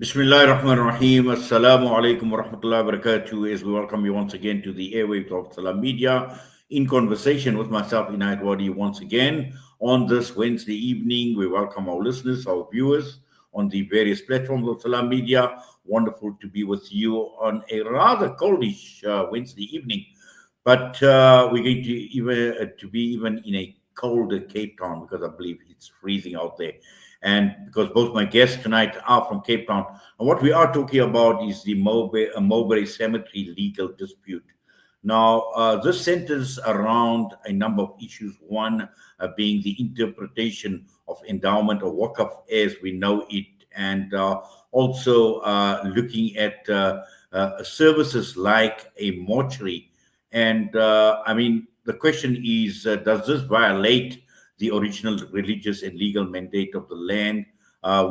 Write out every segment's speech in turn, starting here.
Bismillah ar-Rahman ar-Rahim. Assalamu alaikum wa rahmatullahi wa barakatuh. As we welcome you once again to the airwaves of Salam Media in conversation with myself, Inayat Wadi, once again on this Wednesday evening. We welcome our listeners, our viewers on the various platforms of Salam Media. Wonderful to be with you on a rather coldish Wednesday evening. But we're going to be even in a colder Cape Town because I believe it's freezing out there. And because both my guests tonight are from Cape Town, and what we are talking about is the Mowbray Cemetery legal dispute. Now, this centers around a number of issues. One being the interpretation of endowment or wakaf as we know it, and also looking at services like a mortuary. And I mean, the question is, does this violate the original religious and legal mandate of the land?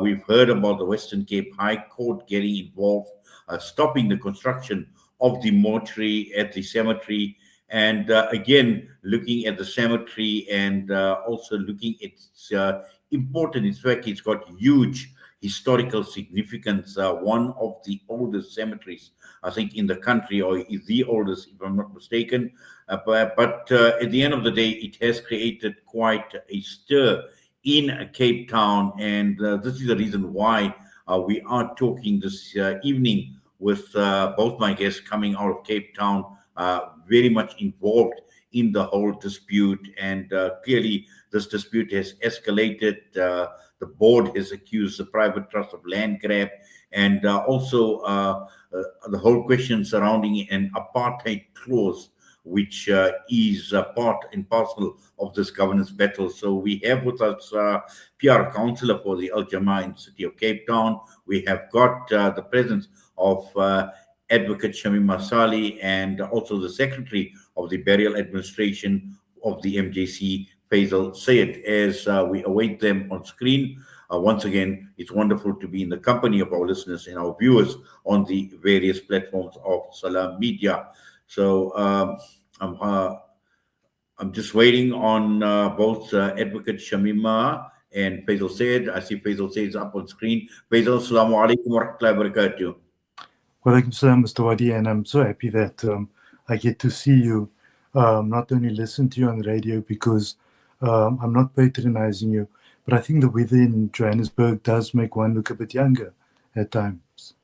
We've heard about the Western Cape High Court getting involved, stopping the construction of the mortuary at the cemetery. And again, looking at the cemetery and also looking at its importance. In fact, it's got huge historical significance. One of the oldest cemeteries, I think, in the country, or is the oldest, if I'm not mistaken. But at the end of the day, it has created quite a stir in Cape Town. And this is the reason why we are talking this evening with both my guests coming out of Cape Town, very much involved in the whole dispute. And clearly, this dispute has escalated. The board has accused the private trust of land grab, and also the whole question surrounding an apartheid clause, which is part and parcel of this governance battle. So we have with us PR Councillor for the Jama-ah in the city of Cape Town. We have got the presence of Advocate Shameemah Salie, and also the Secretary of the Burial Administration of the MJC, Faizal. As we await them on screen. Once again, it's wonderful to be in the company of our listeners and our viewers on the various platforms of Salam Media. So I'm just waiting on both Advocate Shameemah and Faizal Said. I see Faizal Said is up on screen. Faizal, assalamu alaikum wa rahmatullahi wa barakatuh. Walaikum salam, Mr. Wadi, and I'm so happy that I get to see you, not only listen to you on the radio, because I'm not patronizing you, but I think the weather in Johannesburg does make one look a bit younger at times.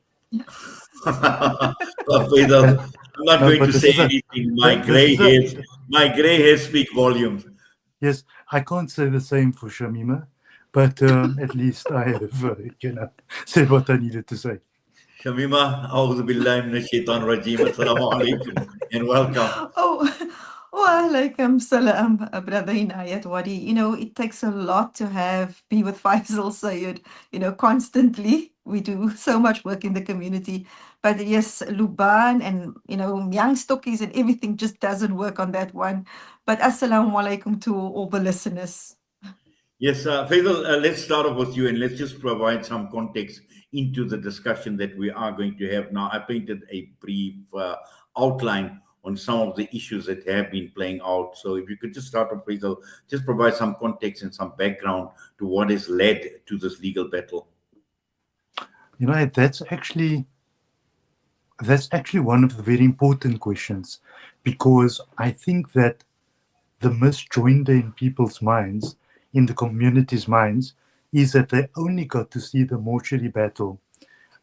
Faizal, I'm not going to say anything. My grey hairs speak volumes. Yes, I can't say the same for Shameemah, but at least I have said what I needed to say. Shameemah, A'udhu Billahi Minash Shaitan Rajim. Assalamu alaikum and welcome. Walaikum salam, brother Inayat Wadi. You know, it takes a lot to be with Faizal Sayed, constantly. We do so much work in the community. But yes, Luban and, young stockies and everything just doesn't work on that one. But assalamu alaikum to all the listeners. Yes, Faizal, let's start off with you and let's just provide some context into the discussion that we are going to have now. I painted a brief outline on some of the issues that have been playing out. So if you could just start off, Faizal, just provide some context and some background to what has led to this legal battle. That's actually one of the very important questions, because I think that the misjoinder in people's minds, in the community's minds, is that they only got to see the mortuary battle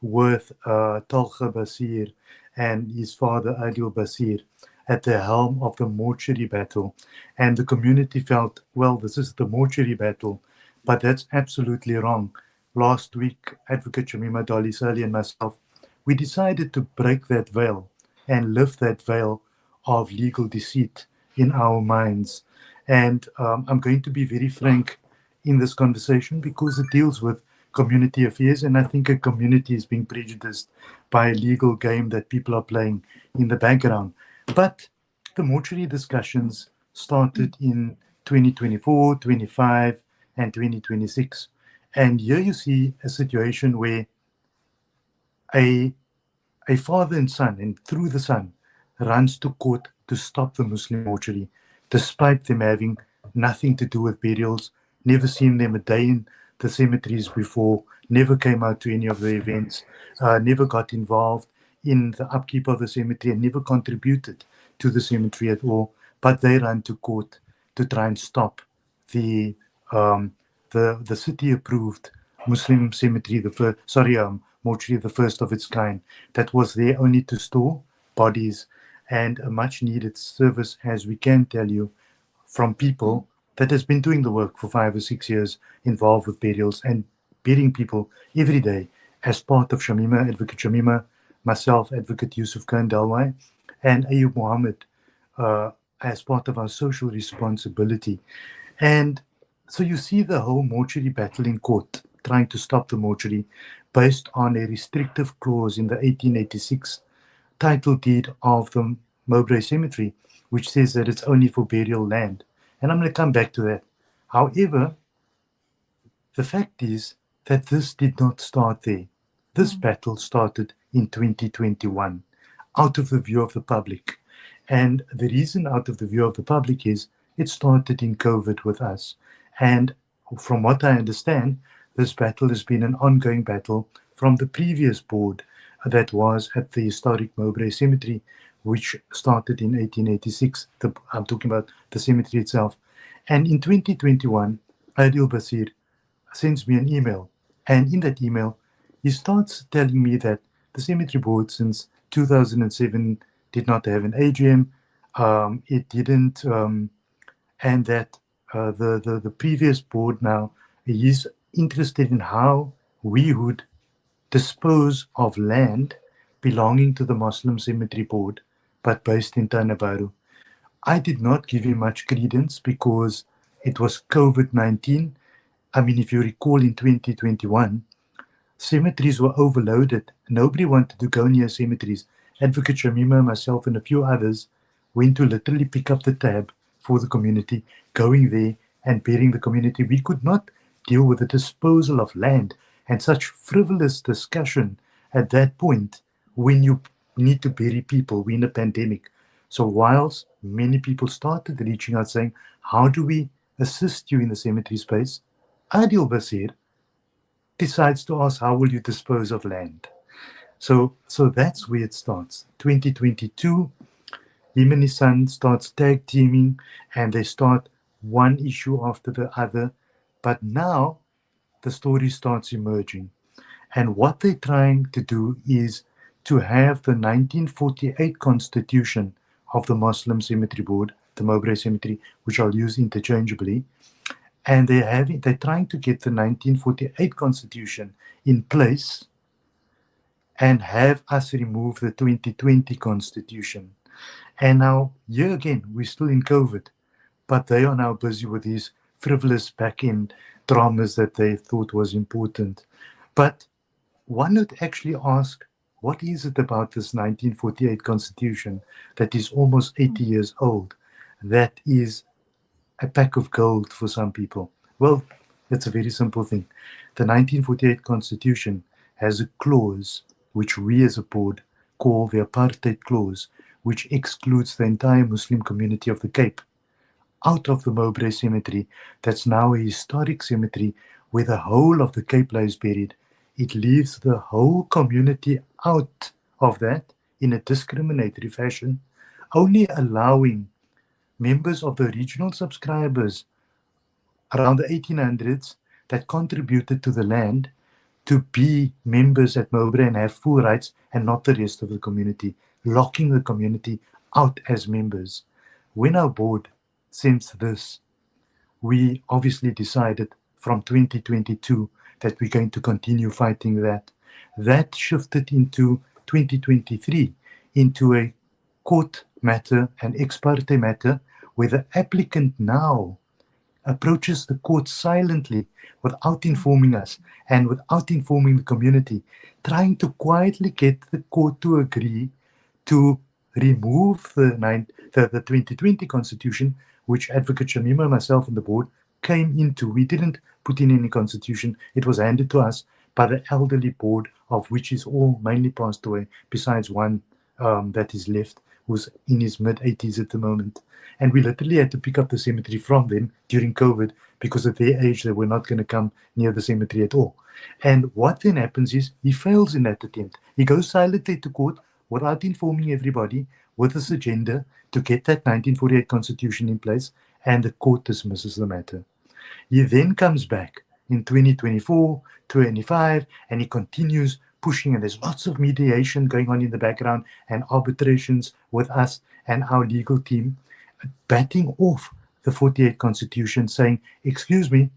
with Cllr Basir and his father Adil Basir at the helm of the mortuary battle. And the community felt, well, this is the mortuary battle, but that's absolutely wrong. Last week, Advocate Shameemah, Salie and myself, we decided to break that veil and lift that veil of legal deceit in our minds. And I'm going to be very frank in this conversation because it deals with community affairs, and I think a community is being prejudiced by a legal game that people are playing in the background. But the mortuary discussions started in 2024, 25, and 2026. And here you see a situation where a father and son, and through the son, runs to court to stop the Muslim mortuary, despite them having nothing to do with burials, never seen them a day in the cemeteries before, never came out to any of the events, never got involved in the upkeep of the cemetery, and never contributed to the cemetery at all. But they ran to court to try and stop the city-approved Muslim cemetery, mortuary, the first of its kind, that was there only to store bodies, and a much-needed service, as we can tell you, from people that has been doing the work for 5 or 6 years, involved with burials and burying people every day as part of Shameemah, Advocate Shameemah, myself, Advocate Yusuf Khan Dalwai, and Ayub Mohammed, as part of our social responsibility. And so you see the whole mortuary battle in court, trying to stop the mortuary based on a restrictive clause in the 1886 title deed of the Mowbray Cemetery, which says that it's only for burial land. And I'm going to come back to that. However, the fact is that this did not start there. This battle started in 2021, out of the view of the public. And the reason out of the view of the public is it started in COVID with us. And from what I understand, this battle has been an ongoing battle from the previous board that was at the historic Mowbray Cemetery, which started in 1886. I'm talking about the cemetery itself. And in 2021, Adil Basir sends me an email. And in that email, he starts telling me that the cemetery board since 2007 did not have an AGM. It didn't, and that the previous board now is interested in how we would dispose of land belonging to the Muslim Cemetery Board, but based in Tanah Baru. I did not give him much credence because it was COVID-19. I mean, if you recall, in 2021, cemeteries were overloaded. Nobody wanted to go near cemeteries. Advocate Shameemah, myself, and a few others went to literally pick up the tab for the community, going there and burying the community. We could not deal with the disposal of land and such frivolous discussion at that point when you need to bury people. We're in a pandemic. So whilst many people started reaching out saying, how do we assist you in the cemetery space? Adil Basir decides to ask, how will you dispose of land? So that's where it starts. 2022, him and his son starts tag teaming, and they start one issue after the other. But now the story starts emerging. And what they're trying to do is to have the 1948 constitution of the Muslim Cemetery Board, the Mowbray Cemetery, which I'll use interchangeably. And they're trying to get the 1948 constitution in place and have us remove the 2020 constitution. And now, here again, we're still in COVID, but they are now busy with these frivolous back-end dramas that they thought was important. But one would actually ask, what is it about this 1948 constitution that is almost 80 years old that is a pack of gold for some people? Well, it's a very simple thing. The 1948 constitution has a clause which we as a board call the apartheid clause, which excludes the entire Muslim community of the Cape out of the Mowbray Cemetery. That's now a historic cemetery where the whole of the Cape lies buried. It leaves the whole community out of that in a discriminatory fashion, only allowing members of the regional subscribers around the 1800s that contributed to the land to be members at Mowbray and have full rights, and not the rest of the community, locking the community out as members. When our board sensed this, we obviously decided from 2022 that we're going to continue fighting that. That shifted into 2023 into a court matter, an ex parte matter, where the applicant now approaches the court silently without informing us and without informing the community, trying to quietly get the court to agree to remove the 2020 constitution, which Advocate Shameemah, myself, and the board came into. We didn't put in any constitution. It was handed to us by the elderly board, of which is all mainly passed away, besides one that is left, who's in his mid-80s at the moment. And we literally had to pick up the cemetery from them during COVID because at their age, they were not going to come near the cemetery at all. And what then happens is he fails in that attempt. He goes silently to court without informing everybody with his agenda to get that 1948 constitution in place, and the court dismisses the matter. He then comes back in 2024, 25, and he continues pushing, and there's lots of mediation going on in the background and arbitrations with us and our legal team, batting off the 48 constitution, saying, excuse me,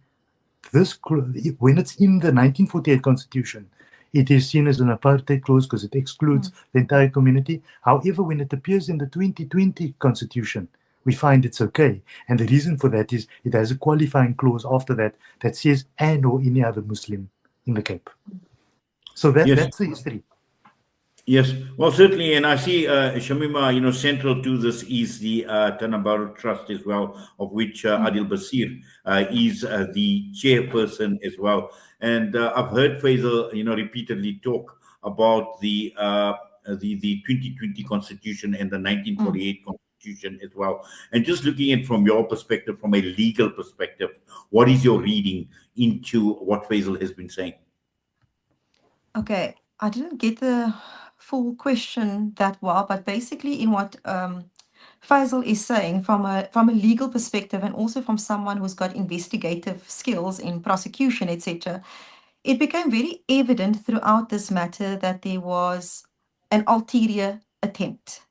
when it's in the 1948 constitution, it is seen as an apartheid clause because it excludes the entire community. However, when it appears in the 2020 constitution, we find it's okay. And the reason for that is it has a qualifying clause after that that says, and or any other Muslim in the Cape. So Yes. that's the history. Yes, well, certainly, and I see Shameemah, central to this is the Tanabaro Trust as well, of which Adil Basir is the chairperson as well. And I've heard Faizal, repeatedly talk about the 2020 Constitution and the 1948 Constitution as well. And just looking at from your perspective, from a legal perspective, what is your reading into what Faizal has been saying? Okay, I didn't get the full question that well, but basically in what Faizal is saying from a legal perspective and also from someone who's got investigative skills in prosecution, etc., it became very evident throughout this matter that there was an ulterior attempt.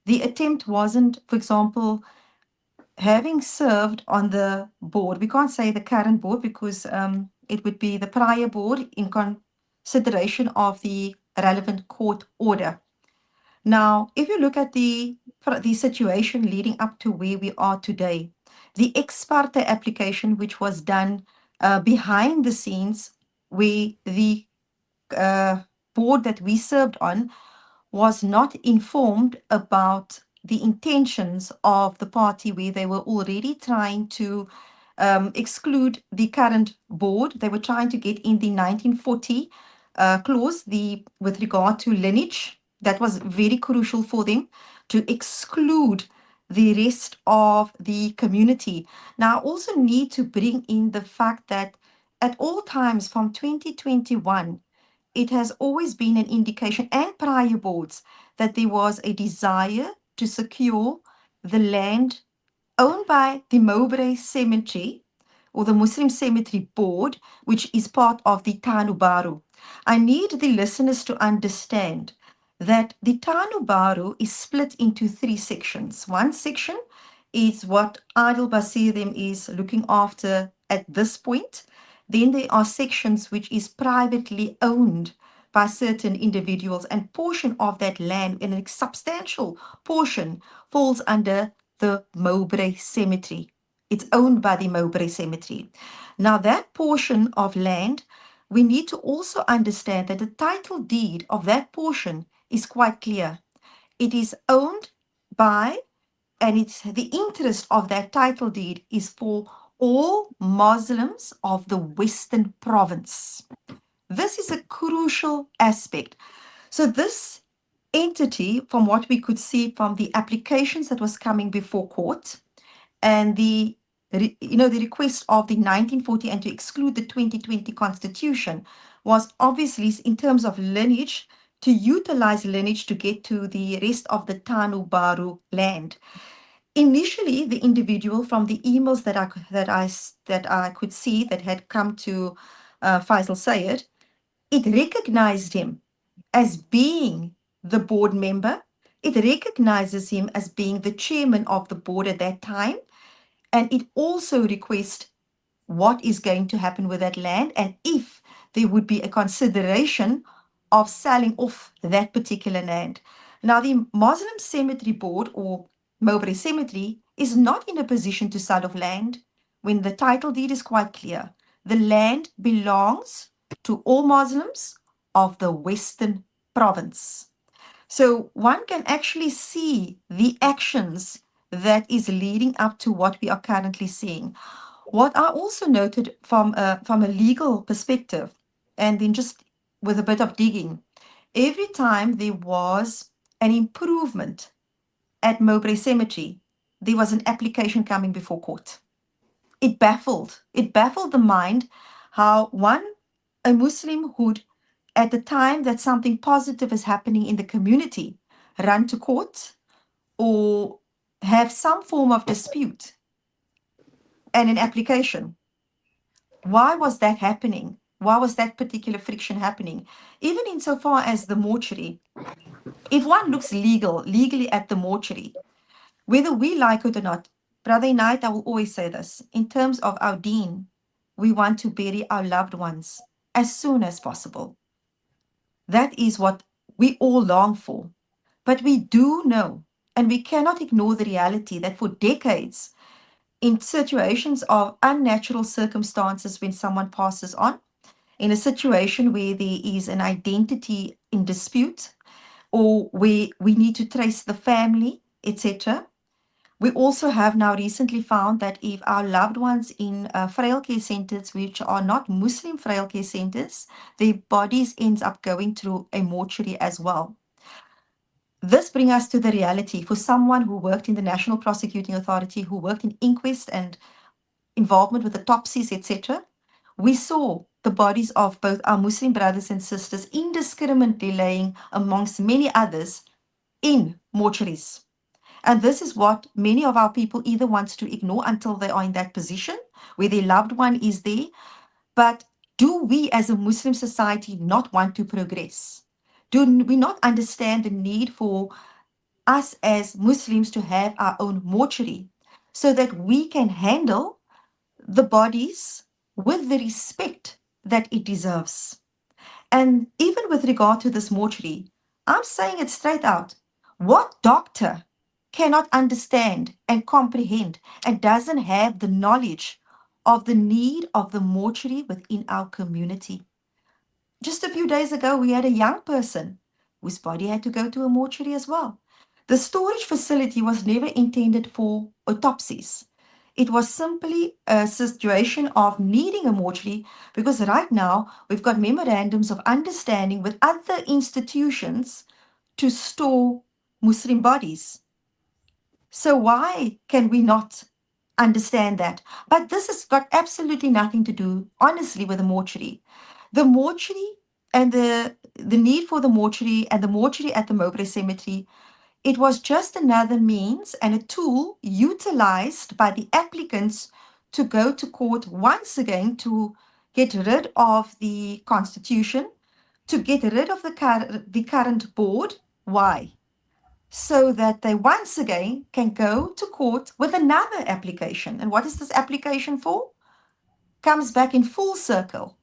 The attempt wasn't, for example, having served on the board, we can't say the current board because it would be the prior board in consideration of the relevant court order. Now, if you look at the situation leading up to where we are today, the ex parte application, which was done behind the scenes, where the board that we served on was not informed about the intentions of the party, where they were already trying to exclude the current board. They were trying to get in the 1940 clause, with regard to lineage. That was very crucial for them to exclude the rest of the community. Now, I also need to bring in the fact that at all times from 2021, it has always been an indication, and prior boards, that there was a desire to secure the land owned by the Mowbray Cemetery or the Muslim Cemetery Board, which is part of the Tanu Baru. I need the listeners to understand that the Tanu Baru is split into three sections. One section is what Adil Basirem is looking after at this point. Then there are sections which is privately owned by certain individuals, and portion of that land, and a substantial portion, falls under the Mowbray Cemetery. It's owned by the Mowbray Cemetery. Now, that portion of land, we need to also understand that the title deed of that portion is quite clear. It is owned by, and it's the interest of that title deed is for all Muslims of the Western Province. This is a crucial aspect. So this entity, from what we could see from the applications that was coming before court and the request of the 1940 and to exclude the 2020 constitution, was obviously in terms of lineage, to utilize lineage to get to the rest of the Tanu Baru land. Initially, the individual, from the emails that I could see that had come to Faizal Sayed, it recognized him as being the board member. It recognizes him as being the chairman of the board at that time. And it also requests what is going to happen with that land and if there would be a consideration of selling off that particular land. Now, the Muslim Cemetery Board or Mowbray Cemetery is not in a position to sell off land when the title deed is quite clear. The land belongs to all Muslims of the Western Province. So one can actually see the actions that is leading up to what we are currently seeing. What I also noted from a legal perspective, and then just with a bit of digging, every time there was an improvement at Mowbray Cemetery, there was an application coming before court. It baffled the mind how one, a Muslim would, at the time that something positive is happening in the community, run to court or have some form of dispute and an application. Why was that happening? Why was that particular friction happening? Even insofar as the mortuary, if one looks legally at the mortuary, whether we like it or not, Brother Knight, I will always say this, in terms of our deen, we want to bury our loved ones as soon as possible. That is what we all long for. But we do know, and we cannot ignore the reality that for decades, in situations of unnatural circumstances when someone passes on, in a situation where there is an identity in dispute, or where we need to trace the family, etc. We also have now recently found that if our loved ones in frail care centers, which are not Muslim frail care centers, their bodies ends up going through a mortuary as well. This brings us to the reality for someone who worked in the National Prosecuting Authority, who worked in inquest and involvement with autopsies, etc. We saw the bodies of both our Muslim brothers and sisters indiscriminately laying amongst many others in mortuaries. And this is what many of our people either want to ignore until they are in that position where their loved one is there. But do we as a Muslim society not want to progress? Do we not understand the need for us as Muslims to have our own mortuary so that we can handle the bodies with the respect that it deserves? And even with regard to this mortuary, I'm saying it straight out. What doctor cannot understand and comprehend and doesn't have the knowledge of the need of the mortuary within our community? Just a few days ago, we had a young person whose body had to go to a mortuary as well. The storage facility was never intended for autopsies. It was simply a situation of needing a mortuary because right now we've got memorandums of understanding with other institutions to store Muslim bodies. So why can we not understand that? But this has got absolutely nothing to do, honestly, with the mortuary. The mortuary and the need for the mortuary and the mortuary at the Mowbray Cemetery, it was just another means and a tool utilized by the applicants to go to court once again to get rid of the constitution, to get rid of the current board. Why? So that they once again can go to court with another application. And what is this application for? Comes back in full circle.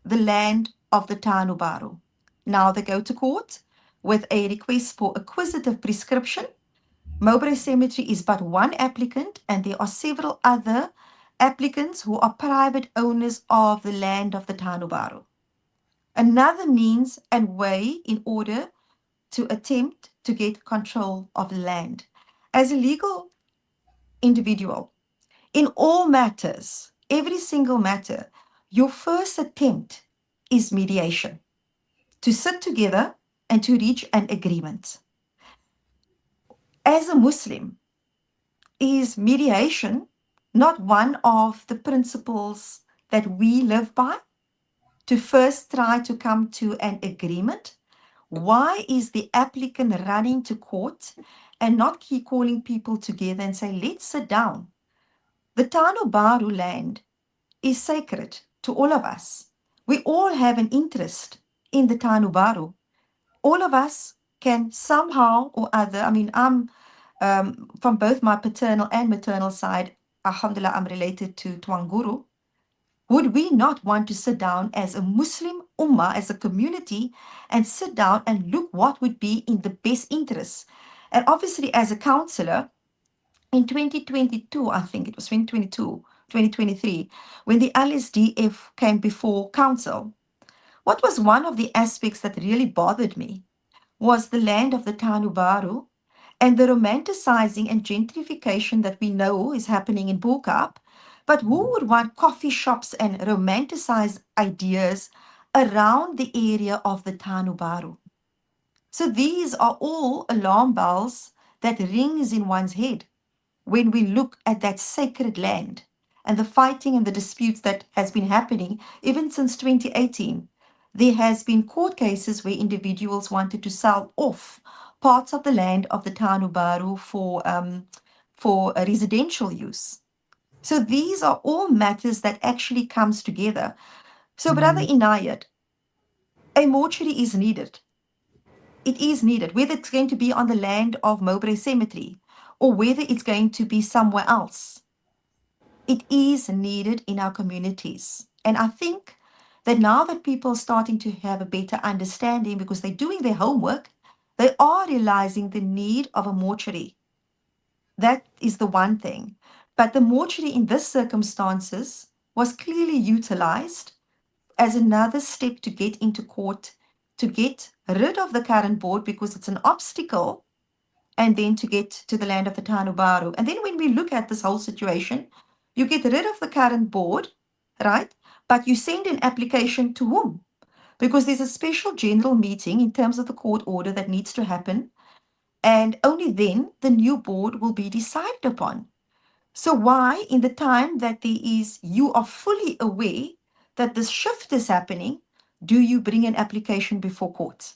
The land of the Tanubaru. Now they go to court with a request for acquisitive prescription. Mowbray Cemetery is but one applicant, and there are several other applicants who are private owners of the land of the Tanubaru. Another means and way in order to attempt to get control of land. As a legal individual, in all matters, every single matter, your first attempt is mediation, to sit together and to reach an agreement. As a Muslim, is mediation not one of the principles that we live by? To first try to come to an agreement? Why is the applicant running to court and not keep calling people together and say, let's sit down? The Tanubaru land is sacred to all of us. We all have an interest in the Tanubaru. All of us can somehow or other, I'm from both my paternal and maternal side, alhamdulillah, I'm related to Twanguru. Would we not want to sit down as a Muslim ummah, as a community, and sit down and look what would be in the best interests? And obviously, as a counselor, in 2022, I think it was 2022, 2023, when the LSDF came before council, what was one of the aspects that really bothered me was the land of the Tanubaru and the romanticizing and gentrification that we know is happening in Bo-Kaap. But who would want coffee shops and romanticize ideas around the area of the Tanubaru? So these are all alarm bells that rings in one's head when we look at that sacred land and the fighting and the disputes that has been happening even since 2018. There has been court cases where individuals wanted to sell off parts of the land of the Tanubaru for a residential use. So these are all matters that actually comes together. So, Brother Inayat, a mortuary is needed. It is needed, whether it's going to be on the land of Mowbray Cemetery or whether it's going to be somewhere else. It is needed in our communities. And I think that now that people are starting to have a better understanding because they're doing their homework, they are realizing the need of a mortuary. That is the one thing. But the mortuary in this circumstances was clearly utilized as another step to get into court, to get rid of the current board because it's an obstacle, and then to get to the land of the Tanubaru. And then when we look at this whole situation, you get rid of the current board, right? But you send an application to whom? Because there's a special general meeting in terms of the court order that needs to happen. And only then the new board will be decided upon. So why, in the time that you are fully aware that this shift is happening, do you bring an application before court?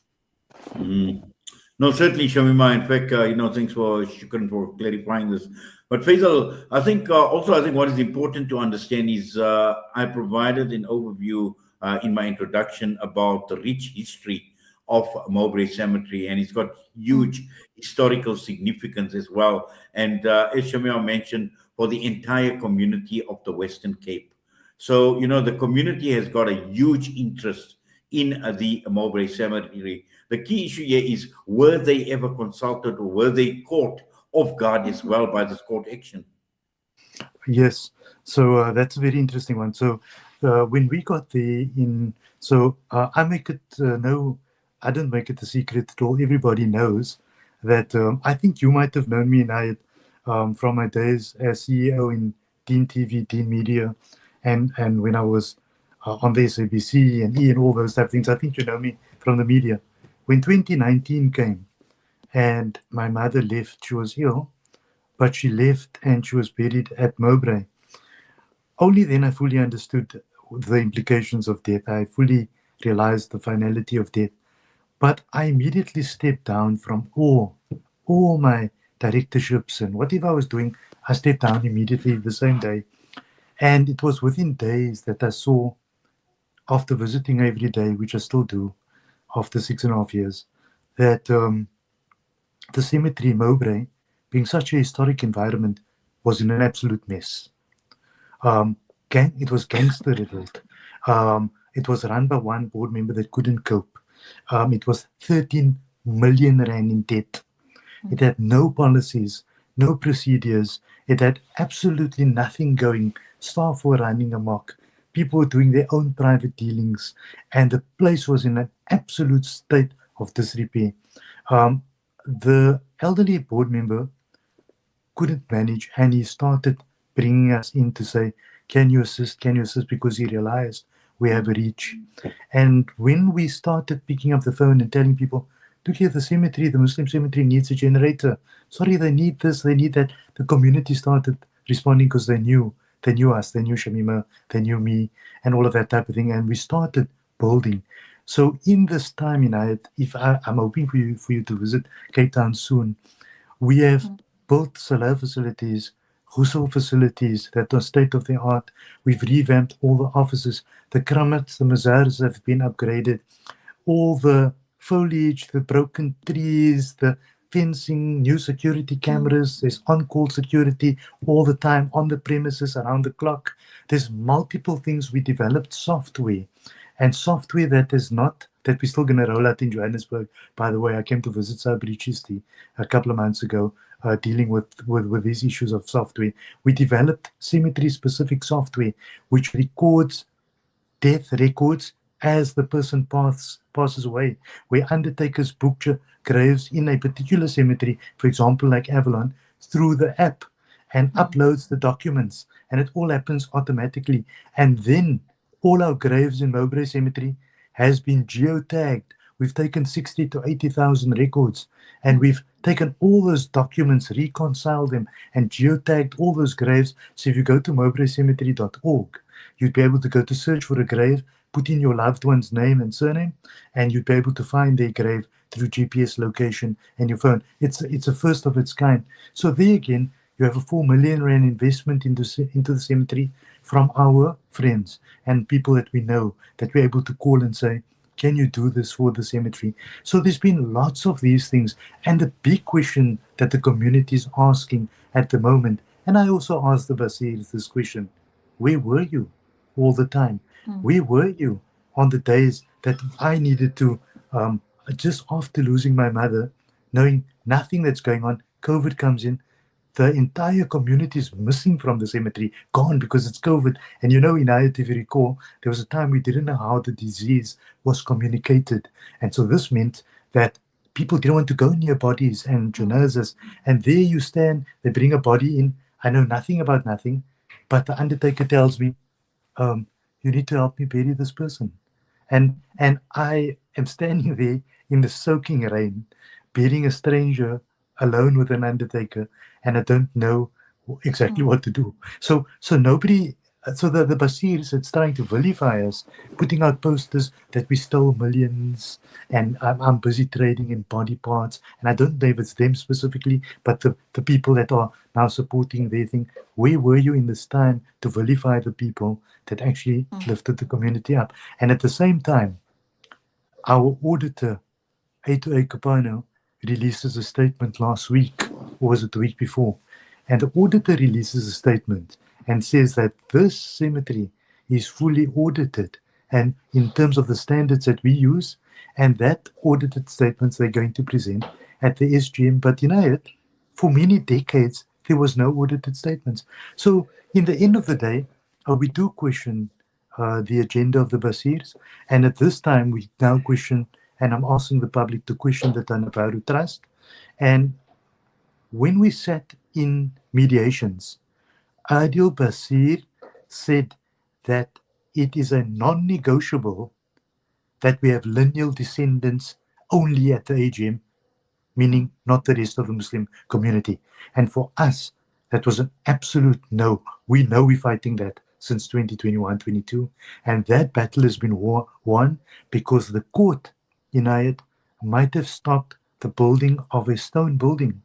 No, certainly, Shameemah. In fact, thanks for Shukran for clarifying this. But Faizal, I think what is important to understand is I provided an overview in my introduction about the rich history of Mowbray Cemetery, and it's got huge historical significance as well. And as Shameemah mentioned, for the entire community of the Western Cape. So, the community has got a huge interest in the Mowbray Cemetery. The key issue here is, were they ever consulted or were they caught off guard as well by this court action? Yes. So that's a very interesting one. So when we got I make it I don't make it a secret at all. Everybody knows that. I think you might have known me, Nayat, from my days as CEO in Dean TV, Dean Media, and when I was on the SABC and E and all those type of things. I think you know me from the media. When 2019 came and my mother left, she was ill, but she left and she was buried at Mowbray. Only then I fully understood the implications of death. I fully realized the finality of death. But I immediately stepped down from all my directorships and whatever I was doing. I stepped down immediately the same day. And it was within days that I saw, after visiting every day, which I still do after 6.5 years, that the cemetery in Mowbray, being such a historic environment, was in an absolute mess. It was gangster-riddled. It was run by one board member that couldn't cope. It was 13 million rand in debt. It had no policies, no procedures. It had absolutely nothing going. Staff were running amok. People were doing their own private dealings. And the place was in an absolute state of disrepair. The elderly board member couldn't manage, and he started bringing us in to say, can you assist, because he realized we have a reach. And when we started picking up the phone and telling people, look here, the Muslim cemetery needs a generator. Sorry, they need this, they need that. The community started responding because they knew us, they knew Shameemah, they knew me, and all of that type of thing. And we started building. So in this time, if I'm hoping for you to visit Cape Town soon, we have built Cllr facilities, Ghusl facilities that are state of the art. We've revamped all the offices. The kramats, the mazars have been upgraded. All the foliage, the broken trees, the fencing, new security cameras. There's on-call security all the time on the premises, around the clock. There's multiple things. We developed software, and software that we're still going to roll out in Johannesburg. By the way, I came to visit Sabri a couple of months ago, dealing with these issues of software. We developed cemetery-specific software which records death records as the person passes away, where undertakers book graves in a particular cemetery, for example, like Avalon, through the app and uploads the documents, and it all happens automatically. And then all our graves in Mowbray Cemetery has been geotagged. We've taken 60 to 80,000 records, and we've taken all those documents, reconciled them, and geotagged all those graves. So if you go to mowbraycemetery.org, you'd be able to go to search for a grave, put in your loved one's name and surname, and you'd be able to find their grave through GPS location and your phone. It's a first of its kind. So there again, you have a 4 million rand investment into the cemetery from our friends and people that we know, that we're able to call and say, can you do this for the cemetery? So there's been lots of these things. And the big question that the community is asking at the moment, and I also asked the Basirs this question, where were you all the time? Where were you on the days that I needed to, just after losing my mother, knowing nothing that's going on, COVID comes in, the entire community is missing from the cemetery, gone because it's COVID. And you know, in Ayat, if you recall, there was a time we didn't know how the disease was communicated. And so this meant that people didn't want to go near bodies and janazas. And there you stand, they bring a body in. I know nothing about nothing, but the undertaker tells me, you need to help me bury this person. And I am standing there in the soaking rain, burying a stranger alone with an undertaker, and I don't know exactly what to do. So nobody, so the Basirs, it's trying to vilify us, putting out posters that we stole millions, and I'm busy trading in body parts, and I don't know if it's them specifically, but the people that are now supporting their thing. Where were you in this time to vilify the people that actually lifted the community up? And at the same time, our auditor, A2A Capano, releases a statement last week, or was it the week before? And the auditor releases a statement and says that this cemetery is fully audited and in terms of the standards that we use, and that audited statements they're going to present at the SGM. But you know, for many decades, there was no audited statements. So in the end of the day, we do question the agenda of the Basirs. And at this time, we now question, and I'm asking the public to question the Tanah Baru Trust. And when we sat in mediations, Adil Basir said that it is a non-negotiable that we have lineal descendants only at the AGM, meaning not the rest of the Muslim community. And for us, that was an absolute no. We know we're fighting that since 2021-22, and that battle has been won because the court in Ayat might have stopped the building of a stone building,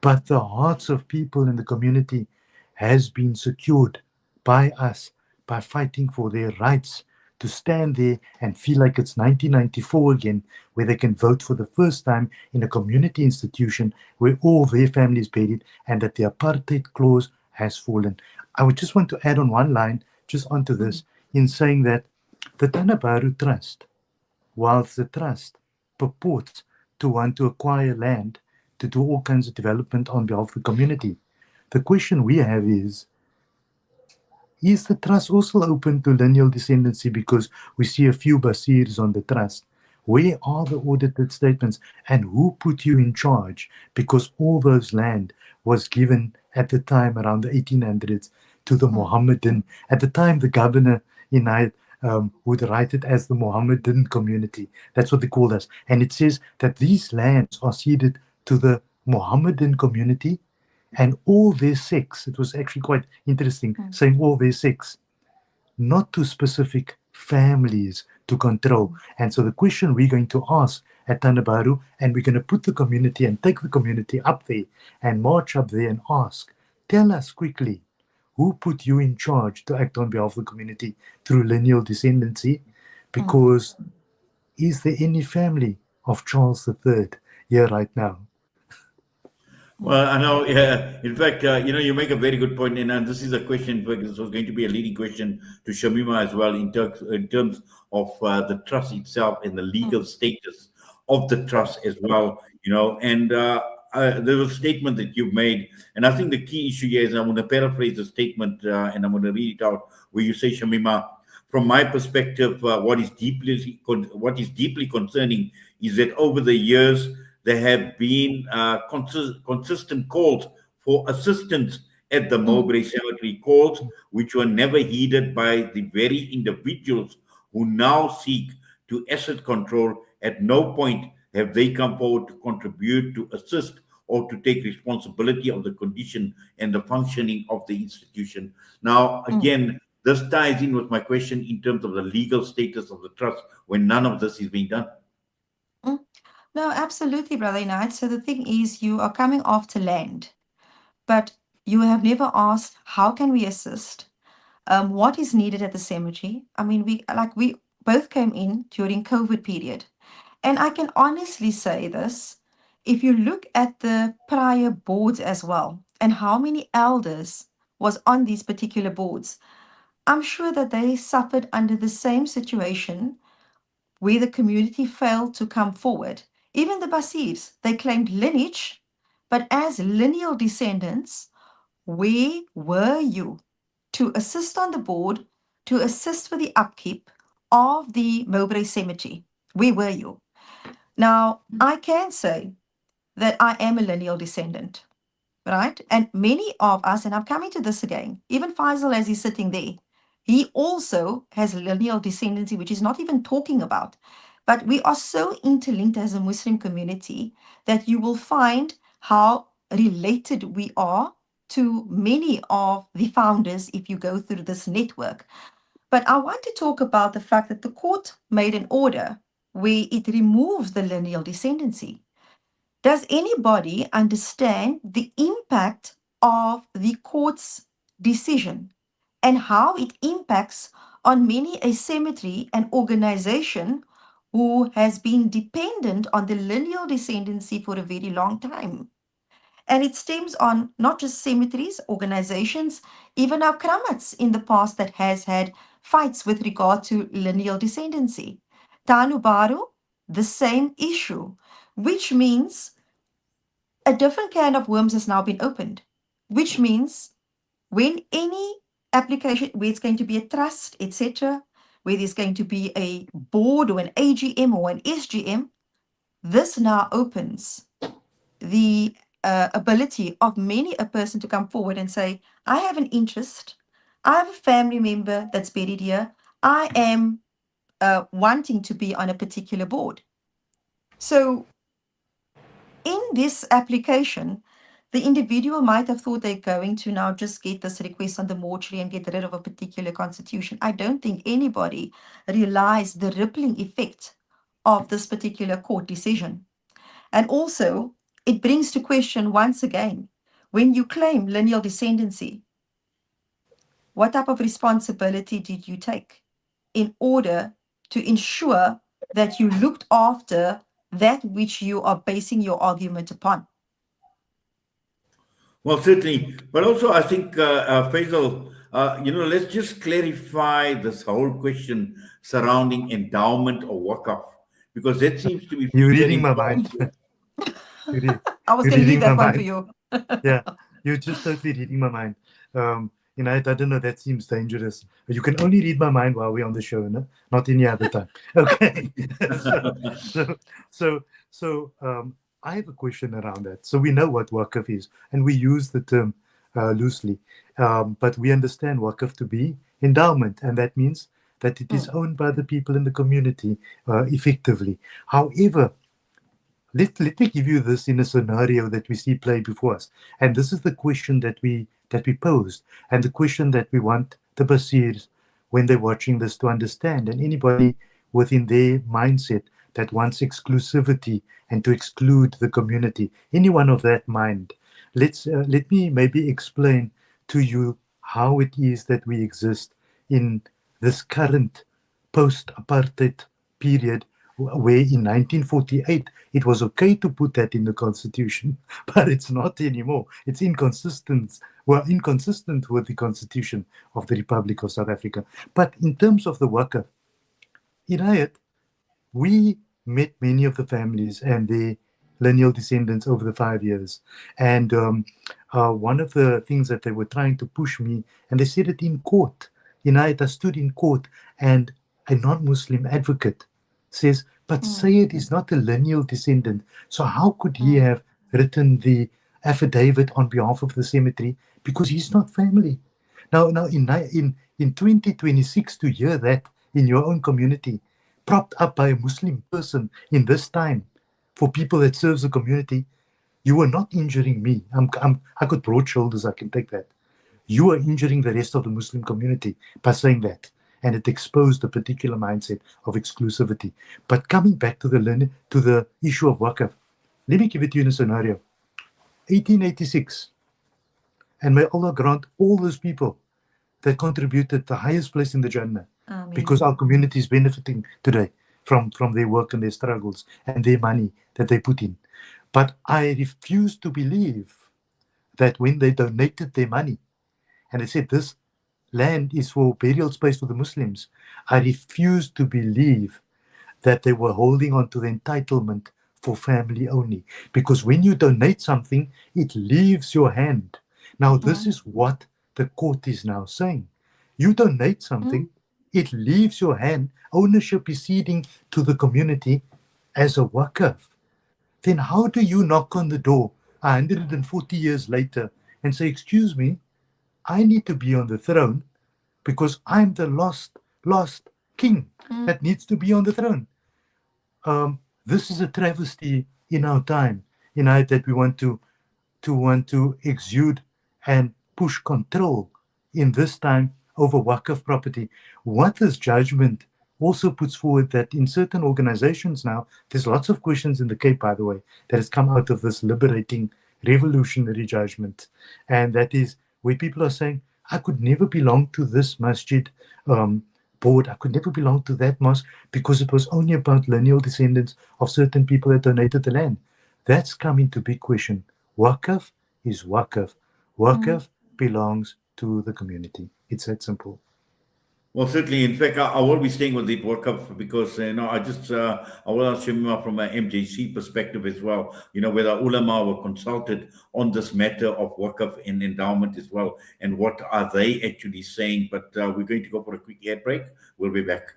but the hearts of people in the community has been secured by us by fighting for their rights to stand there and feel like it's 1994 again, where they can vote for the first time in a community institution where all their family is buried, and that the apartheid clause has fallen. I would just want to add on one line just onto this in saying that the Tanah Baru Trust, whilst the trust purports to want to acquire land to do all kinds of development on behalf of the community, the question we have is the trust also open to lineal descendancy? Because we see a few Basirs on the trust. Where are the audited statements, and who put you in charge? Because all those land was given at the time around the 1800s to the Mohammedan. At the time, the governor in Ayat would write it as the Mohammedan community. That's what they called us. And it says that these lands are ceded to the Mohammedan community and all their sects. It was actually quite interesting saying all their sects, not to specific families to control. And so the question we're going to ask at Tanah Baru, and we're going to put the community and take the community up there and march up there and ask, tell us quickly, who put you in charge to act on behalf of the community through lineal descendancy? Because is there any family of Charles III here right now? Well, I know, yeah. In fact, you make a very good point, and this is a question, because this was going to be a leading question to Shameemah as well, in terms of the trust itself and the legal status of the trust as well, and there was a statement that you've made, and I think the key issue here is, I'm going to paraphrase the statement, and I'm going to read it out, where you say, Shameemah, from my perspective, what is deeply concerning is that over the years, there have been consistent calls for assistance at the Mowbray Cemetery, calls which were never heeded by the very individuals who now seek to asset control. At no point have they come forward to contribute, to assist, or to take responsibility of the condition and the functioning of the institution? Now, again, this ties in with my question in terms of the legal status of the trust when none of this is being done. Mm. No, absolutely, Brother Knight. So the thing is, you are coming after land, but you have never asked, how can we assist? What is needed at the cemetery? I mean, we both came in during COVID period. And I can honestly say this, if you look at the prior boards as well, and how many elders was on these particular boards, I'm sure that they suffered under the same situation where the community failed to come forward. Even the Basirs, they claimed lineage, but as lineal descendants, where were you to assist on the board, to assist with the upkeep of the Mowbray cemetery? Where were you? Now, I can say that I am a lineal descendant, right? And many of us, and I'm coming to this again, even Faizal as he's sitting there, he also has lineal descendancy, which is not even talking about. But we are so interlinked as a Muslim community that you will find how related we are to many of the founders if you go through this network. But I want to talk about the fact that the court made an order where it removes the lineal descendancy. Does anybody understand the impact of the court's decision and how it impacts on many a cemetery and organization who has been dependent on the lineal descendancy for a very long time? And it stems on not just cemeteries, organizations, even our kramats in the past that has had fights with regard to lineal descendancy. Tanu Baru, the same issue, which means a different can of worms has now been opened, which means when any application, where it's going to be a trust, etc., where there's going to be a board or an AGM or an SGM, this now opens the ability of many a person to come forward and say, I have an interest, I have a family member that's buried here, I am wanting to be on a particular board. So in this application, the individual might have thought they're going to now just get this request on the mortuary and get rid of a particular constitution. I don't think anybody realized the rippling effect of this particular court decision. And also, it brings to question once again, when you claim lineal descendancy, what type of responsibility did you take in order to ensure that you looked after that which you are basing your argument upon? Well, certainly. But also, I think, Faisal, let's just clarify this whole question surrounding endowment or wakaf, because that seems to be You're reading featuring my quite- mind. I was You're going to leave reading that my one for mind. you. Yeah, you're just totally reading my mind. I don't know, that seems dangerous. You can only read my mind while we're on the show, no? Not any other time. Okay. So, I have a question around that. So we know what waqf is, and we use the term loosely, but we understand waqf to be endowment, and that means that it is owned by the people in the community effectively. However, let me give you this in a scenario that we see play before us. And this is the question that we posed, and the question that we want the Basirs, when they're watching this, to understand, and anybody within their mindset that wants exclusivity and to exclude the community, anyone of that mind. Let me maybe explain to you how it is that we exist in this current post-apartheid period, where in 1948 it was okay to put that in the constitution, but it's not anymore. It's inconsistent. Well, inconsistent with the constitution of the Republic of South Africa. But in terms of the waqf, Inayat, we met many of the families and their lineal descendants over the 5 years. And one of the things that they were trying to push me, and they said it in court. Inayat, I stood in court, and a non-Muslim advocate says, but Sayyid is not a lineal descendant, so how could he have written the affidavit on behalf of the cemetery? Because he's not family. Now in 2026, to hear that in your own community, propped up by a Muslim person in this time, for people that serves the community, you are not injuring me. I got broad shoulders, I can take that. You are injuring the rest of the Muslim community by saying that. And it exposed a particular mindset of exclusivity. But coming back to the issue of Waqf, let me give it to you in a scenario. 1886, and may Allah grant all those people that contributed the highest place in the Jannah, because our community is benefiting today from their work and their struggles and their money that they put in. But I refuse to believe that when they donated their money, and they said this land is for burial space for the Muslims, I refuse to believe that they were holding on to the entitlement for family only. Because when you donate something, it leaves your hand. Now, this is what the court is now saying. You donate something, it leaves your hand. Ownership is ceding to the community as a waqf. Then how do you knock on the door 140 years later and say, excuse me, I need to be on the throne because I'm the lost king that needs to be on the throne. This is a travesty in our time, that we want to exude and push control in this time over waqf property. What this judgment also puts forward that in certain organizations now, there's lots of questions in the Cape, by the way, that has come out of this liberating, revolutionary judgment. And that is where people are saying, I could never belong to this masjid board, I could never belong to that mosque because it was only about lineal descendants of certain people that donated the land. That's come into big question. Waqf is waqf. Waqf belongs to the community. It's that simple. Well, certainly. In fact, I will be staying with the Waqf because, I will ask Shameemah from an MJC perspective as well, whether ulama were consulted on this matter of Waqf and endowment as well, and what are they actually saying. But we're going to go for a quick ad break. We'll be back.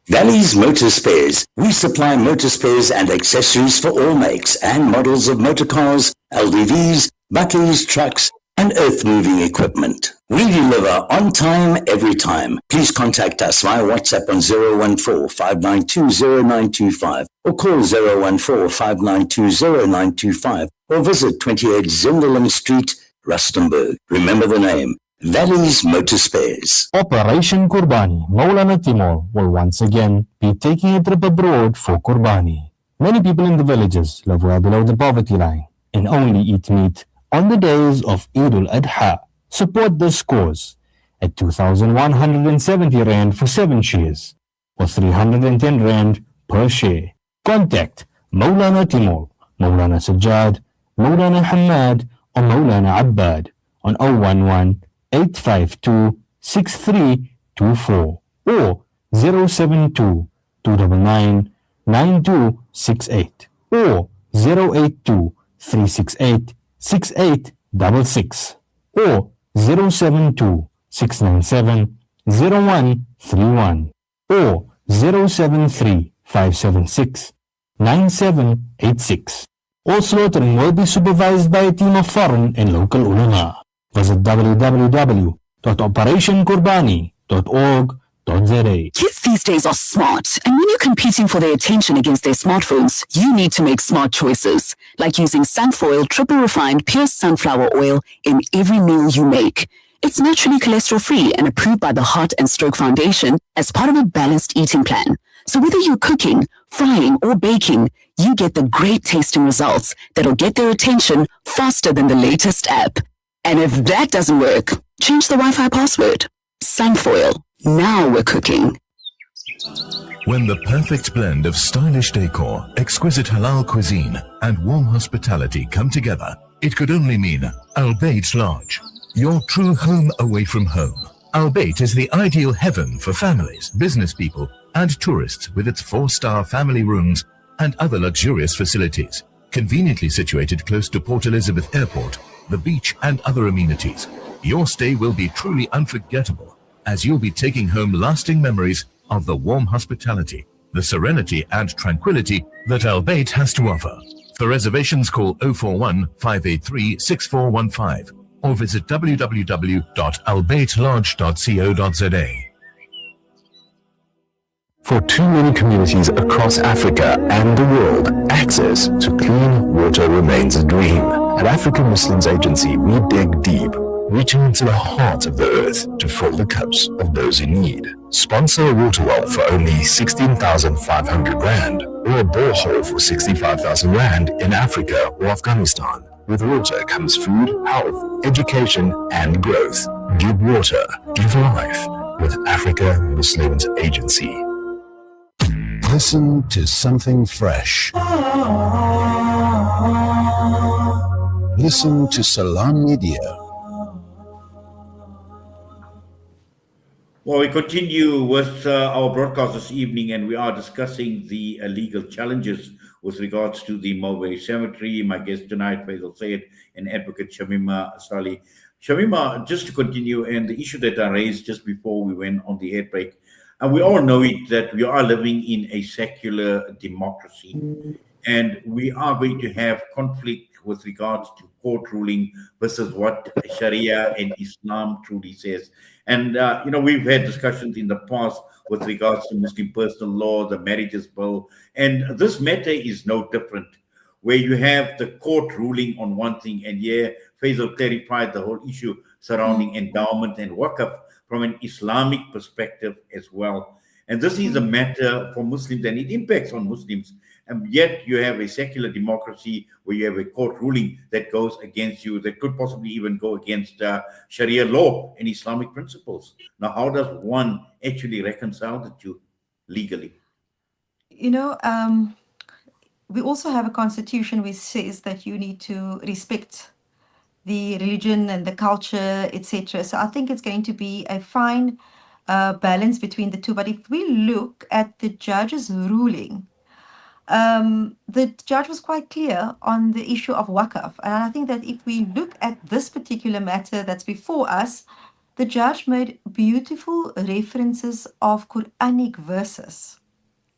Valley's Motor Spares. We supply motor spares and accessories for all makes and models of motor cars, LDVs, batteries, trucks, and earth-moving equipment. We deliver on time, every time. Please contact us via WhatsApp on 014-592-0925 or call 014-592-0925 or visit 28 Zinderling Street, Rustenburg. Remember the name. Valley's Motor Spares. Operation Qurbani, Maulana Timor will once again be taking a trip abroad for Qurbani. Many people in the villages live well below the poverty line and only eat meat on the days of Eid al-Adha. Support this cause at 2,170 Rand for 7 shares or 310 Rand per share. Contact Maulana Timor, Maulana Sajjad, Maulana Hamad or Maulana Abbad on 011-852-6324 or 072-299-9268 or 082-368-6866 or 072-697-0131 or 073-576-9786. All slaughtering will be supervised by a team of foreign and local ulama. Visit www.operationqurbani.org.za. Kids these days are smart, and when you're competing for their attention against their smartphones, you need to make smart choices, like using Sunfoil triple refined pure sunflower oil in every meal you make. It's naturally cholesterol-free and approved by the Heart and Stroke Foundation as part of a balanced eating plan. So whether you're cooking, frying, or baking, you get the great tasting results that'll get their attention faster than the latest app. And if that doesn't work, change the Wi-Fi password. Sunfoil. Now we're cooking. When the perfect blend of stylish decor, exquisite halal cuisine, and warm hospitality come together, it could only mean Al Bayt Lodge, your true home away from home. Al Bayt is the ideal heaven for families, business people, and tourists with its 4-star family rooms and other luxurious facilities. Conveniently situated close to Port Elizabeth Airport, the beach, and other amenities, your stay will be truly unforgettable, as you'll be taking home lasting memories of the warm hospitality, the serenity and tranquility that Al Bayt has to offer. For reservations, call 041 583 6415 or visit www.albaytlodge.co.za. For too many communities across Africa and the world, access to clean water remains a dream. At African Muslims Agency, we dig deep, reaching into the heart of the earth to fill the cups of those in need. Sponsor a water well for only 16,500 Rand or a borehole for 65,000 Rand in Africa or Afghanistan. With water comes food, health, education, and growth. Give water, give life with Africa Muslims Agency. Listen to something fresh. Listen to Salam Media. Well, we continue with our broadcast this evening, and we are discussing the legal challenges with regards to the Mowbray Cemetery. My guest tonight, Faizal Sayed, and advocate Shameemah Salie. Shameemah, just to continue, and the issue that I raised just before we went on the air break, and we all know it, that we are living in a secular democracy, and we are going to have conflict with regards to court ruling versus what Sharia and Islam truly says. And, we've had discussions in the past with regards to Muslim personal law, the marriages bill, and this matter is no different, where you have the court ruling on one thing, and Faizal clarified the whole issue surrounding endowment and waqf from an Islamic perspective as well. And this is a matter for Muslims, and it impacts on Muslims. And yet you have a secular democracy where you have a court ruling that goes against you, that could possibly even go against Sharia law and Islamic principles. Now, how does one actually reconcile the two legally? We also have a constitution which says that you need to respect the religion and the culture, etc. So I think it's going to be a fine balance between the two. But if we look at the judge's ruling, the judge was quite clear on the issue of waqf. And I think that if we look at this particular matter that's before us, the judge made beautiful references of Quranic verses.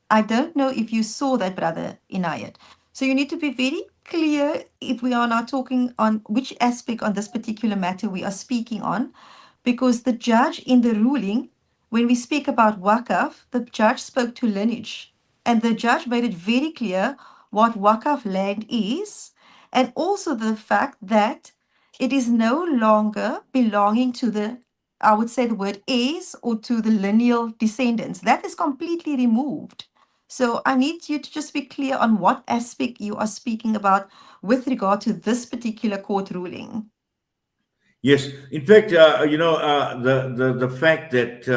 I don't know if you saw that, Brother Inayat. So you need to be very clear if we are now talking on which aspect on this particular matter we are speaking on, because the judge in the ruling, when we speak about waqf, the judge spoke to lineage, and the judge made it very clear what waqf land is, and also the fact that it is no longer belonging to the, I would say the word heirs, or to the lineal descendants. That is completely removed. So I need you to just be clear on what aspect you are speaking about with regard to this particular court ruling. Yes, in fact, the fact that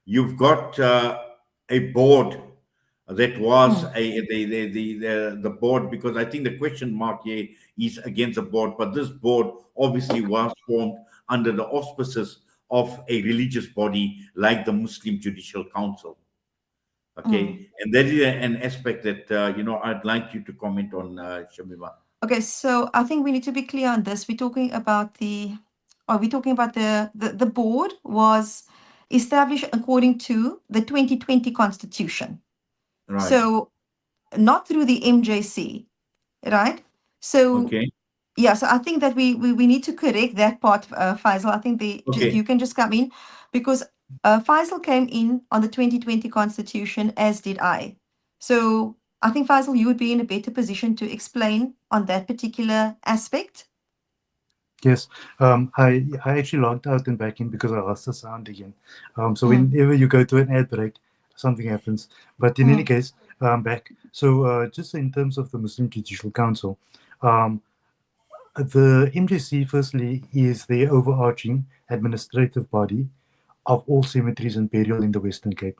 you've got a board that was the board, because I think the question mark here is against the board, but this board obviously was formed under the auspices of a religious body like the Muslim Judicial Council. Okay, and that is an aspect that I'd like you to comment on, Shameemah. Okay, so I think we need to be clear on this. We're talking about the board was established according to the 2020 Constitution. Right. So not through the MJC, right? So okay. Yeah, so I think that we need to correct that part, Faizal. I think you can just come in, because Faizal came in on the 2020 Constitution, as did I. So I think, Faizal, you would be in a better position to explain on that particular aspect. Yes, I actually logged out and back in because I lost the sound again. So whenever you go to an ad break, something happens. But in any case, I'm back. So just in terms of the Muslim Judicial Council, the MJC, firstly, is the overarching administrative body of all cemeteries and burial in the Western Cape.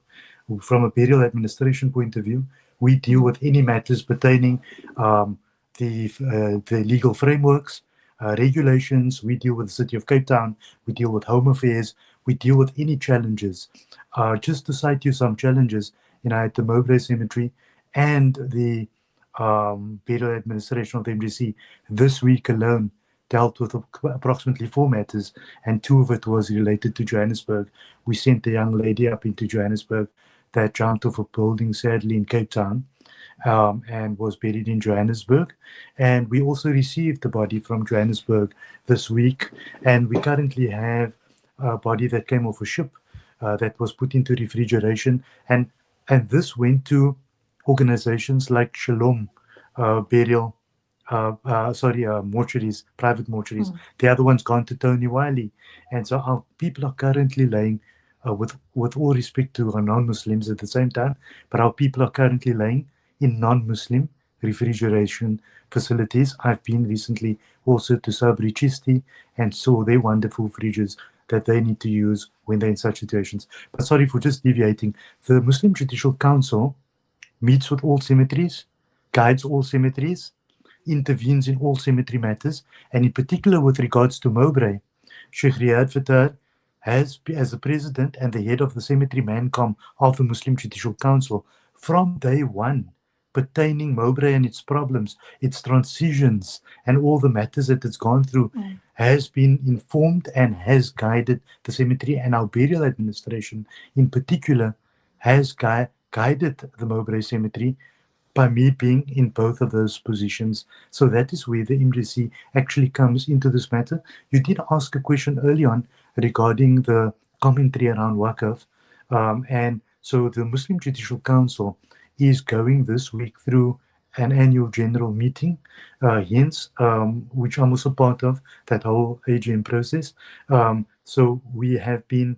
From a burial administration point of view, we deal with any matters pertaining the legal frameworks, regulations. We deal with the City of Cape Town. We deal with Home Affairs. We deal with any challenges. Just to cite you some challenges, at the Mowbray Cemetery and the burial administration of the MJC this week alone dealt with approximately 4 matters, and 2 of it was related to Johannesburg. We sent a young lady up into Johannesburg that jumped off a building, sadly, in Cape Town. and was buried in Johannesburg. And we also received the body from Johannesburg this week. And we currently have a body that came off a ship that was put into refrigeration. And this went to organizations like Shalom Burial. Mortuaries, private mortuaries. The other one's gone to Tony Wiley. And so our people are currently laying, with all respect to our non-Muslims at the same time, but our people are currently laying in non-Muslim refrigeration facilities. I've been recently also to Sabri Chisti and saw their wonderful fridges that they need to use when they're in such situations. But sorry for just deviating. The Muslim Judicial Council meets with all cemeteries, guides all cemeteries, intervenes in all cemetery matters, and in particular with regards to Mowbray, Sheikh Riyad Fattar has, as the president and the head of the cemetery mancom of the Muslim Judicial Council, from day one, pertaining Mowbray and its problems, its transitions, and all the matters that it's gone through, has been informed and has guided the cemetery, and our burial administration in particular has guided the Mowbray cemetery by me being in both of those positions. So that is where the MJC actually comes into this matter. You did ask a question early on regarding the commentary around Waqf. And so the Muslim Judicial Council is going this week through an annual general meeting, which I'm also part of, that whole AGM process. So we have been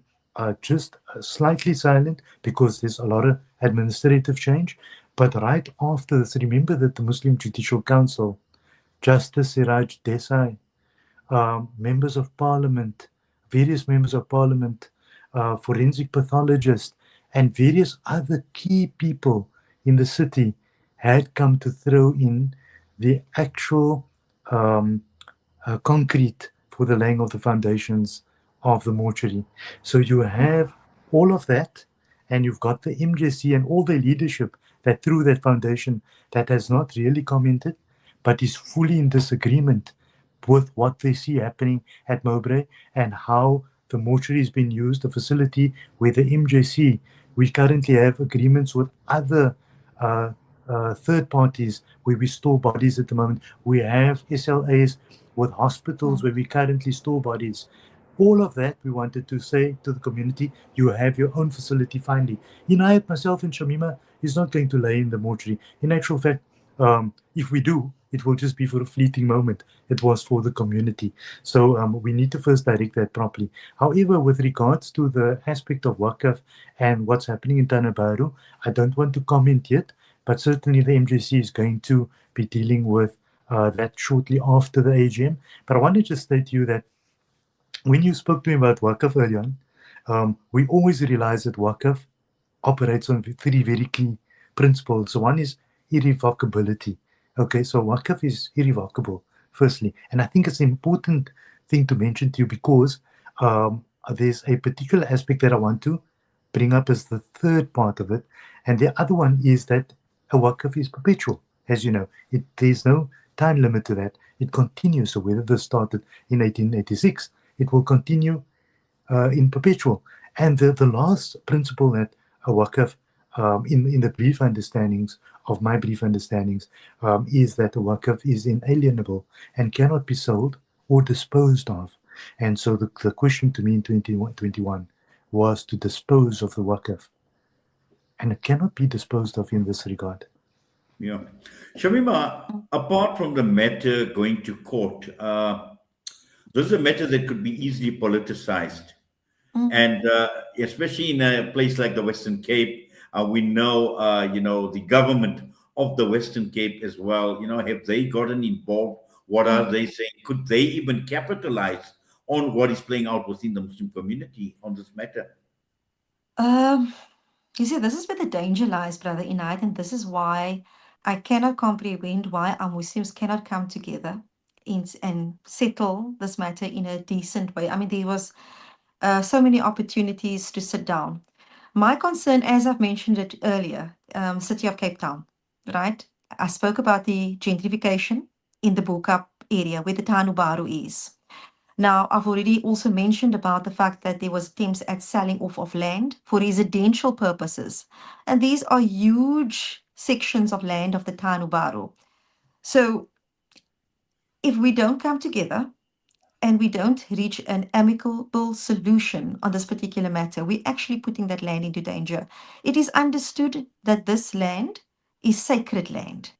just slightly silent because there's a lot of administrative change. But right after this, remember that the Muslim Judicial Council, Justice Siraj Desai, members of parliament, various members of parliament, forensic pathologists, and various other key people in the city had come to throw in the actual concrete for the laying of the foundations of the mortuary. So you have all of that, and you've got the MJC and all the leadership that threw that foundation that has not really commented, but is fully in disagreement with what they see happening at Mowbray and how the mortuary is being used, the facility where the MJC, we currently have agreements with other third parties where we store bodies at the moment. We have SLAs with hospitals where we currently store bodies. All of that we wanted to say to the community, you have your own facility finally. Inayat, myself and Shameemah is not going to lay in the mortuary. In actual fact, if we do, it will just be for a fleeting moment. It was for the community. So we need to first direct that properly. However, with regards to the aspect of Waqf and what's happening in Tanah Baru, I don't want to comment yet, but certainly the MJC is going to be dealing with that shortly after the AGM. But I want to just state to you that when you spoke to me about Waqf earlier on, we always realize that Waqf operates on three very key principles. So one is irrevocability. Okay, so Waqf is irrevocable, firstly. And I think it's an important thing to mention to you because there's a particular aspect that I want to bring up as the third part of it. And the other one is that a Waqf is perpetual, as you know. There's no time limit to that. It continues. So whether this started in 1886, it will continue in perpetual. And the last principle that a Waqf, in the brief understandings of my brief understandings, is that a Waqf is inalienable and cannot be sold or disposed of. And so the question to me in 2021 was to dispose of the Waqf. And it cannot be disposed of in this regard. Yeah. Shameemah, apart from the matter going to court, this is a matter that could be easily politicized. And especially in a place like the Western Cape, we know, the government of the Western Cape as well, have they gotten involved? What are they saying? Could they even capitalize on what is playing out within the Muslim community on this matter? You see, this is where the danger lies, Brother Inayat, and this is why I cannot comprehend why our Muslims cannot come together and settle this matter in a decent way. I mean, there was so many opportunities to sit down. My concern, as I've mentioned it earlier, City of Cape Town, right? I spoke about the gentrification in the Bo-Kaap area where the Tanah Baru is. Now, I've already also mentioned about the fact that there was attempts at selling off of land for residential purposes. And these are huge sections of land of the Tanu Baru. So if we don't come together and we don't reach an amicable solution on this particular matter, we're actually putting that land into danger. It is understood that this land is sacred land.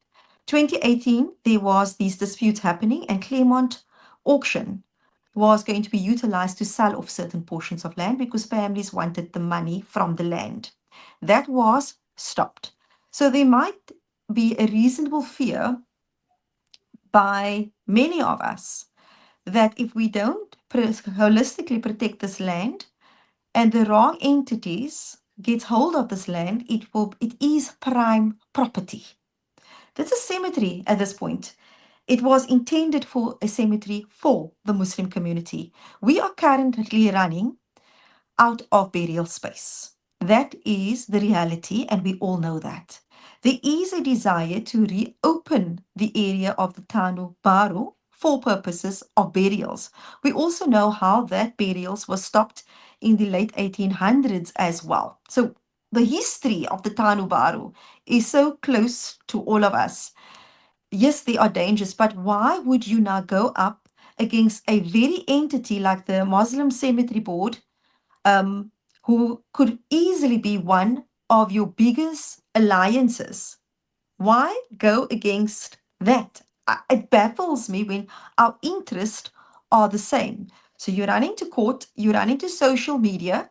2018, there was these disputes happening, and Claremont auction was going to be utilized to sell off certain portions of land because families wanted the money from the land. That was stopped. So there might be a reasonable fear by many of us that if we don't holistically protect this land and the wrong entities get hold of this land, it is prime property. That's a cemetery at this point. It was intended for a cemetery for the Muslim community. We are currently running out of burial space. That is the reality, and we all know that. There is a desire to reopen the area of the Tanu Baru for purposes of burials. We also know how that burials was stopped in the late 1800s as well. So the history of the Tanu Baru is so close to all of us. Yes, there are dangers, but why would you now go up against a very entity like the Muslim Cemetery Board, who could easily be one of your biggest alliances? Why go against that? It baffles me when our interests are the same. So you're running to court, you're running to social media,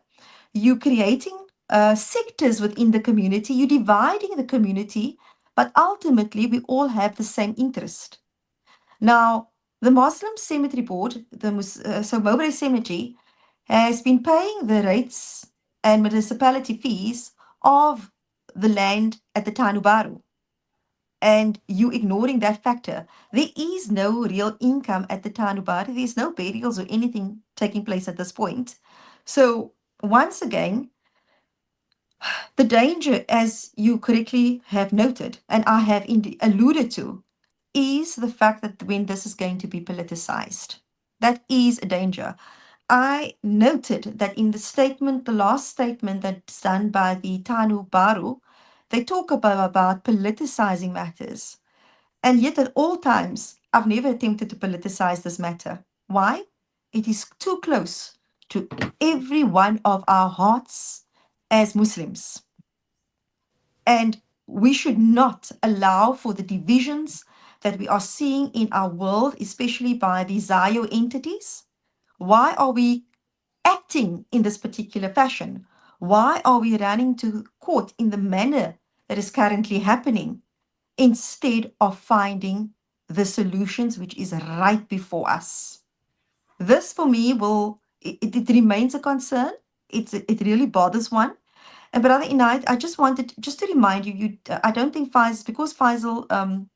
you're creating sectors within the community, you're dividing the community, but ultimately we all have the same interest. Now, the Muslim Cemetery Board, so Mowbray Cemetery, has been paying the rates and municipality fees of the land at the Tanu Baru. And you ignoring that factor. There is no real income at the Tanu Baru. There's no burials or anything taking place at this point. So once again, the danger, as you correctly have noted, and I have alluded to, is the fact that when this is going to be politicized. That is a danger. I noted that in the statement, the last statement that's done by the Tanu Baru, they talk about politicizing matters. And yet at all times, I've never attempted to politicize this matter. Why? It is too close to every one of our hearts as Muslims. And we should not allow for the divisions that we are seeing in our world, especially by the Zayo entities. Why are we acting in this particular fashion? Why are we running to court in the manner that is currently happening instead of finding the solutions which is right before us? This for me it remains a concern. It really bothers one. And Brother Inayat, I just wanted to remind you, I don't think Faizal, because Faizal,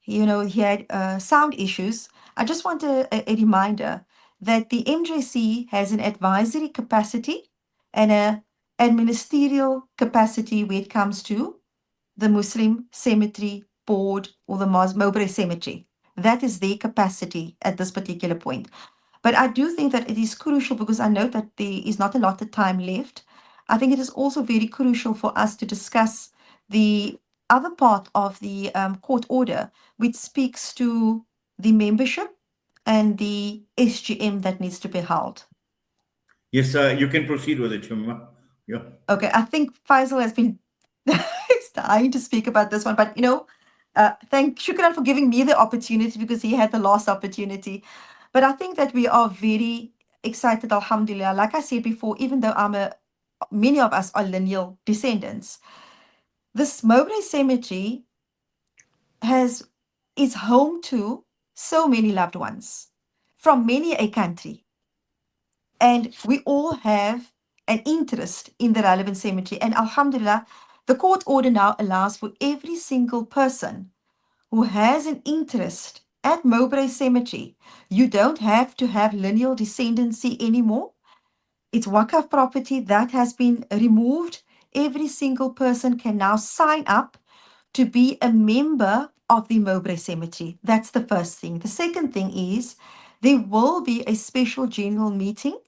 he had sound issues. I just want a reminder that the MJC has an advisory capacity and a administerial capacity when it comes to the Muslim Cemetery Board or the Mowbray Cemetery. That is their capacity at this particular point. But I do think that it is crucial, because I know that there is not a lot of time left. I think it is also very crucial for us to discuss the other part of the court order, which speaks to the membership and the SGM that needs to be held. Yes, you can proceed with it, Shameemah. Yeah. Okay, I think Faizal has been dying to speak about this one, but thank Shukran for giving me the opportunity, because he had the last opportunity. But I think that we are very excited, alhamdulillah. Like I said before, even though many of us are lineal descendants, this Mowbray Cemetery is home to so many loved ones from many a country. And we all have an interest in the relevant cemetery. And alhamdulillah, the court order now allows for every single person who has an interest at Mowbray Cemetery. You don't have to have lineal descendancy anymore. It's Waqf property that has been removed. Every single person can now sign up to be a member of the Mowbray Cemetery. That's the first thing. The second thing is there will be a special general meeting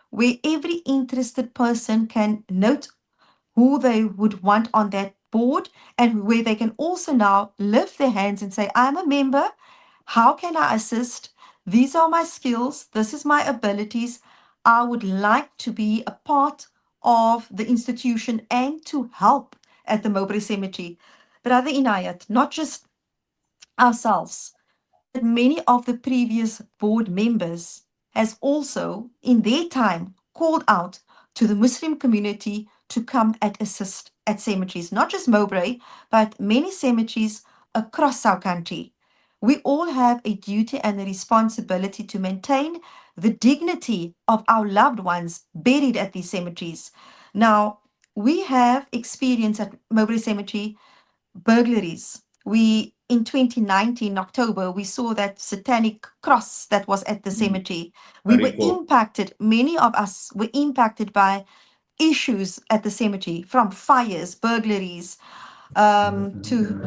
where every interested person can note who they would want on that board, and where they can also now lift their hands and say, I'm a member. How can I assist? These are my skills. This is my abilities. I would like to be a part of the institution and to help at the Mowbray Cemetery. Brother Inayat, not just ourselves, but many of the previous board members has also in their time called out to the Muslim community to come and assist at cemeteries, not just Mowbray, but many cemeteries across our country. We all have a duty and a responsibility to maintain the dignity of our loved ones buried at these cemeteries. Now, we have experience at Mowbray Cemetery burglaries. We in 2019 October we saw that satanic cross that was at the cemetery. We were impacted. Many of us were impacted by issues at the cemetery, from fires, burglaries, to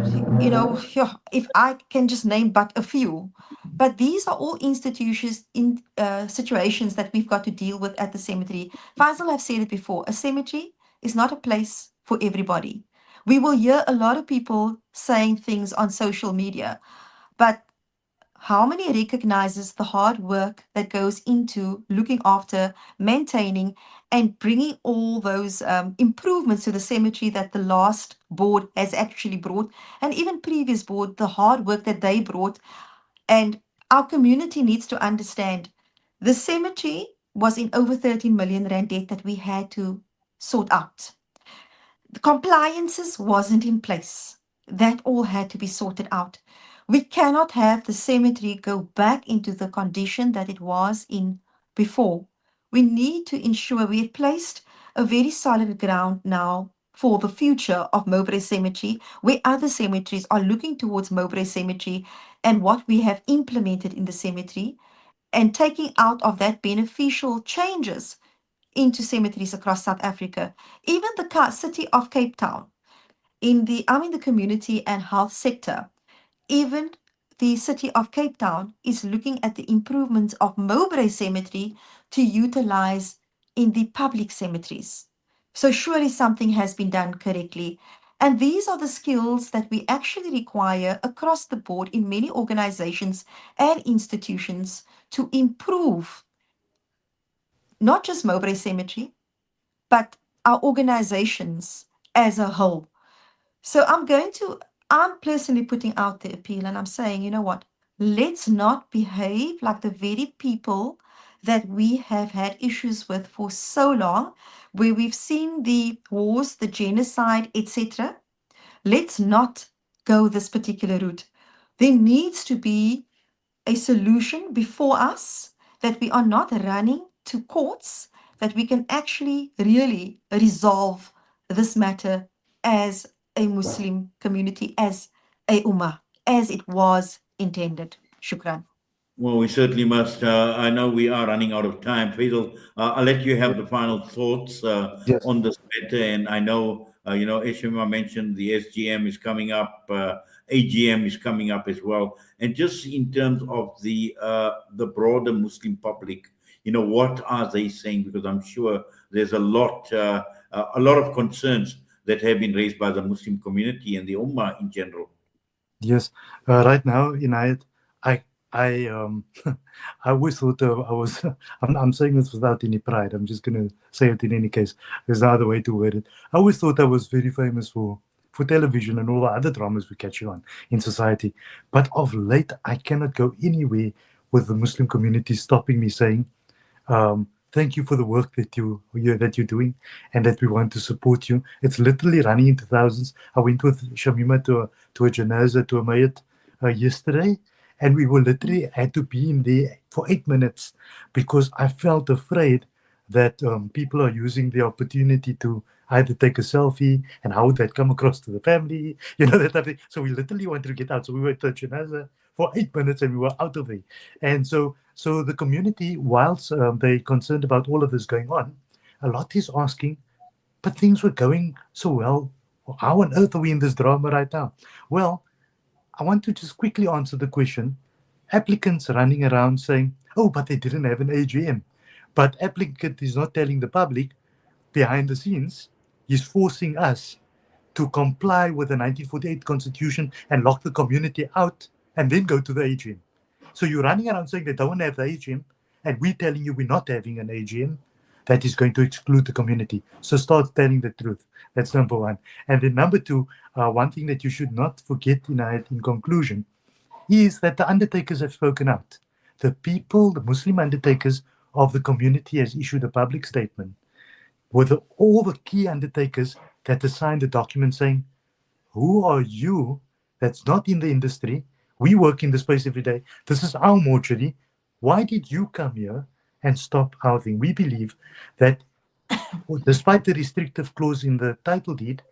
if I can just name but a few. But these are all institutions in situations that we've got to deal with at the cemetery. Faizal have said it before, a cemetery is not a place for everybody. We will hear a lot of people saying things on social media, but how many recognizes the hard work that goes into looking after, maintaining, and bringing all those improvements to the cemetery that the last board has actually brought, and even previous board, the hard work that they brought. And our community needs to understand the cemetery was in over 13 million rand debt that we had to sort out. The compliances wasn't in place. That all had to be sorted out. We cannot have the cemetery go back into the condition that it was in before. We need to ensure we have placed a very solid ground now for the future of Mowbray Cemetery, where other cemeteries are looking towards Mowbray Cemetery and what we have implemented in the cemetery, and taking out of that beneficial changes into cemeteries across South Africa. Even the city of Cape Town, I'm in the community and health sector. Even the city of Cape Town is looking at the improvements of Mowbray Cemetery to utilize in the public cemeteries. So surely something has been done correctly. And these are the skills that we actually require across the board in many organizations and institutions to improve not just Mowbray Cemetery, but our organizations as a whole. So I'm personally putting out the appeal, and I'm saying, you know what? Let's not behave like the very people that we have had issues with for so long, where we've seen the wars, the genocide, etc. Let's not go this particular route. There needs to be a solution before us, that we are not running to courts, that we can actually really resolve this matter as a Muslim community, as a ummah, as it was intended. Shukran. Well, we certainly must. I know we are running out of time. Faizal, I'll let you have the final thoughts Yes. on this matter. And I know, as Shameemah mentioned, the SGM is coming up, AGM is coming up as well. And just in terms of the broader Muslim public, what are they saying? Because I'm sure there's a lot of concerns that have been raised by the Muslim community and the Ummah in general. Yes. Right now, Inayat, I I always thought I was. I'm saying this without any pride. I'm just going to say it in any case. There's no other way to word it. I always thought I was very famous for television and all the other dramas we catch on in society. But of late, I cannot go anywhere with the Muslim community stopping me saying, thank you for the work that you're doing, and that we want to support you. It's literally running into thousands. I went with Shameemah to a janazah, to a mayat yesterday, and we were literally had to be in there for 8 minutes because I felt afraid that people are using the opportunity to either take a selfie, and how would that come across to the family, that type of thing. So we literally wanted to get out. So we were at the janazah for 8 minutes and we were out of there. And so the community, whilst they're concerned about all of this going on, a lot is asking, but things were going so well. How on earth are we in this drama right now? Well, I want to just quickly answer the question. Applicants running around saying, oh, but they didn't have an AGM. But applicant is not telling the public behind the scenes. He's forcing us to comply with the 1948 Constitution and lock the community out and then go to the AGM. So you're running around saying they don't want to have the AGM, and we're telling you we're not having an AGM that is going to exclude the community. So start telling the truth. That's number one. And then number two, one thing that you should not forget in conclusion is that the undertakers have spoken out. The people, the Muslim undertakers of the community has issued a public statement with all the key undertakers that have signed the document saying, who are you that's not in the industry? We work in the space every day. This is our mortuary. Why did you come here and stop our thing? We believe that despite the restrictive clause in the title deed,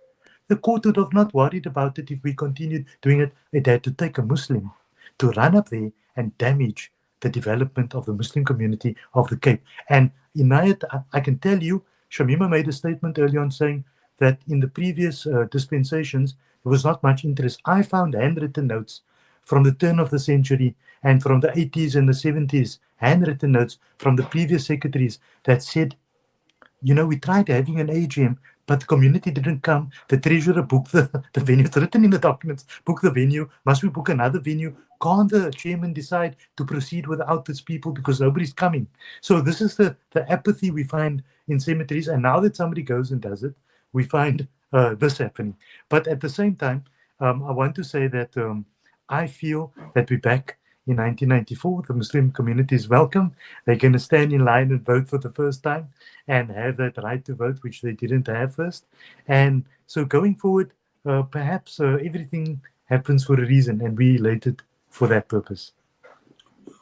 the court would have not worried about it if we continued doing it. It had to take a Muslim to run up there and damage the development of the Muslim community of the Cape. And Inayat, I can tell you, Shameemah made a statement early on saying that in the previous dispensations, there was not much interest. I found handwritten notes from the turn of the century and from the 80s and the 70s, handwritten notes from the previous secretaries that said, you know, we tried having an AGM, but the community didn't come. The treasurer booked the venue. It's written in the documents, book the venue. Must we book another venue? Can't the chairman decide to proceed without his people because nobody's coming? So this is the apathy we find in cemeteries. And now that somebody goes and does it, we find this happening. But at the same time, I want to say that I feel that we're back in 1994. The Muslim community is welcome. They're going to stand in line and vote for the first time and have that right to vote, which they didn't have first. And so going forward, perhaps everything happens for a reason, and we elated for that purpose.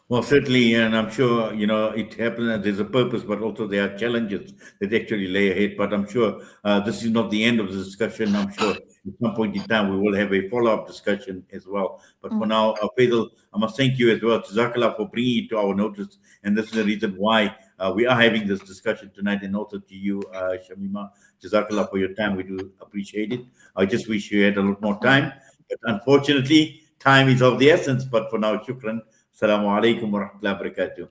Well, certainly, and I'm sure, you know, it happens and there's a purpose, but also there are challenges that actually lay ahead. But I'm sure this is not the end of the discussion. I'm sure at some point in time we will have a follow-up discussion as well. But for now, Faizal, I must thank you as well, Jazakallah, for bringing it to our notice. And this is the reason why we are having this discussion tonight, and also to you, Shameemah, Jazakallah for your time. We do appreciate it. I just wish you had a lot more time. But unfortunately, time is of the essence. But for now, shukran. Assalamu alaikum wa rahmatullahi wa barakatuh.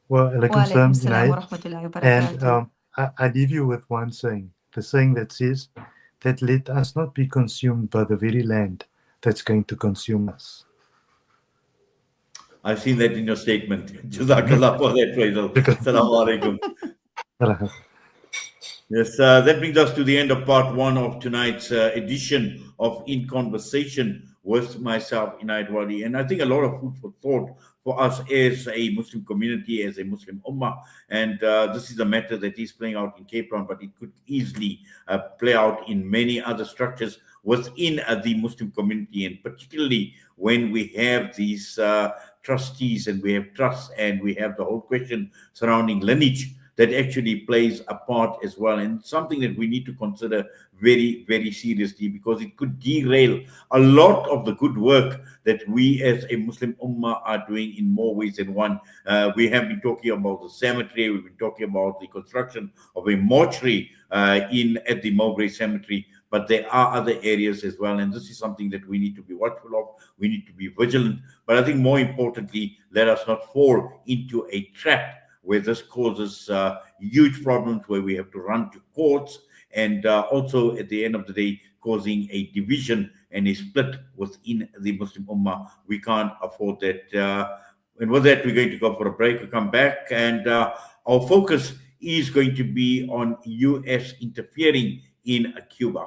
Well, alaikum Walaikum salam, salam wa Inayat. rahmatullahi wa And barakatuh. I leave you with one saying, the saying that says that let us not be consumed by the very land that's going to consume us. I've seen that in your statement. Jazakallah for that, Faizal. Assalamu alaikum. Yes, that brings us to the end of part one of tonight's edition of In Conversation with myself, Inayat Wadi. And I think a lot of food for thought for us as a Muslim community, as a Muslim ummah. And this is a matter that is playing out in Cape Town, but it could easily play out in many other structures within the Muslim community, and particularly when we have these trustees and we have trusts and we have the whole question surrounding lineage that actually plays a part as well, and something that we need to consider very, very seriously, because it could derail a lot of the good work that we as a Muslim ummah are doing in more ways than one. We have been talking about the cemetery, we've been talking about the construction of a mortuary at the Mowbray cemetery, but there are other areas as well, and this is something that we need to be watchful of, we need to be vigilant, but I think more importantly, let us not fall into a trap where this causes huge problems, where we have to run to courts, and also at the end of the day, causing a division and a split within the Muslim Ummah. We can't afford that. And with that, we're going to go for a break. We'll come back, and our focus is going to be on US interfering in Cuba.